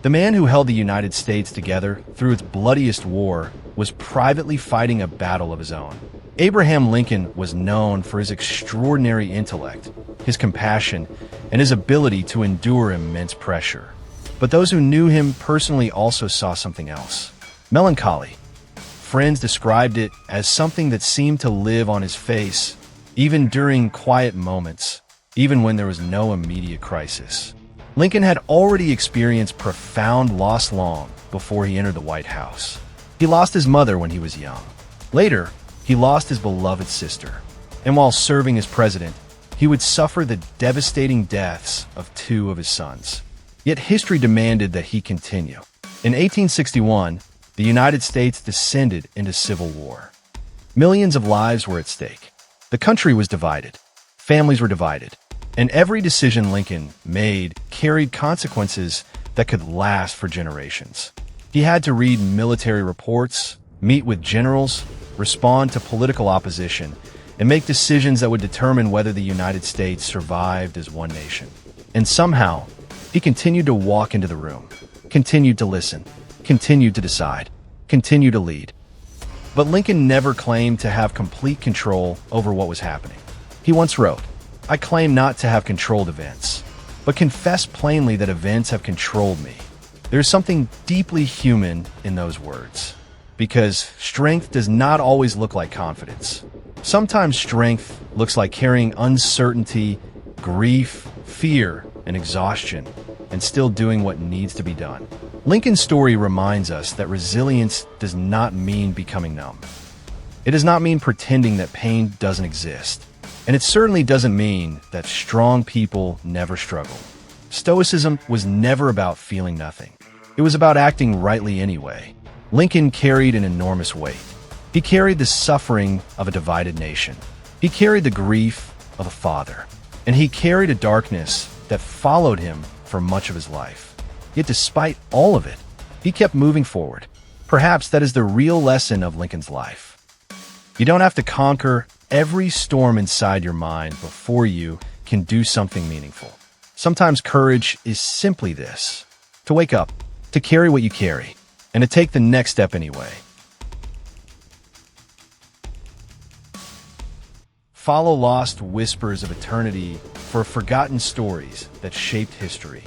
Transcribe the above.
The man who held the United States together through its bloodiest war was privately fighting a battle of his own. Abraham Lincoln was known for his extraordinary intellect, his compassion, and his ability to endure immense pressure. But those who knew him personally also saw something else: melancholy. Friends described it as something that seemed to live on his face, even during quiet moments, even when there was no immediate crisis. Lincoln had already experienced profound loss long before he entered the White House. He lost his mother when he was young. Later, he lost his beloved sister. And while serving as president, he would suffer the devastating deaths of two of his sons. Yet history demanded that he continue. In 1861, the United States descended into civil war. Millions of lives were at stake. The country was divided. Families were divided. And every decision Lincoln made carried consequences that could last for generations. He had to read military reports, meet with generals, respond to political opposition, and make decisions that would determine whether the United States survived as one nation. And somehow, he continued to walk into the room, continued to listen, continued to decide, continued to lead. But Lincoln never claimed to have complete control over what was happening. He once wrote, "I claim not to have controlled events, but confess plainly that events have controlled me." There's something deeply human in those words, because strength does not always look like confidence. Sometimes strength looks like carrying uncertainty, grief, fear, and exhaustion, and still doing what needs to be done. Lincoln's story reminds us that resilience does not mean becoming numb. It does not mean pretending that pain doesn't exist. And it certainly doesn't mean that strong people never struggle. Stoicism was never about feeling nothing. It was about acting rightly anyway. Lincoln carried an enormous weight. He carried the suffering of a divided nation. He carried the grief of a father. And he carried a darkness that followed him for much of his life. Yet despite all of it, he kept moving forward. Perhaps that is the real lesson of Lincoln's life. You don't have to conquer every storm inside your mind before you can do something meaningful. Sometimes courage is simply this: to wake up, to carry what you carry, and to take the next step anyway. Follow lost whispers of eternity for forgotten stories that shaped history.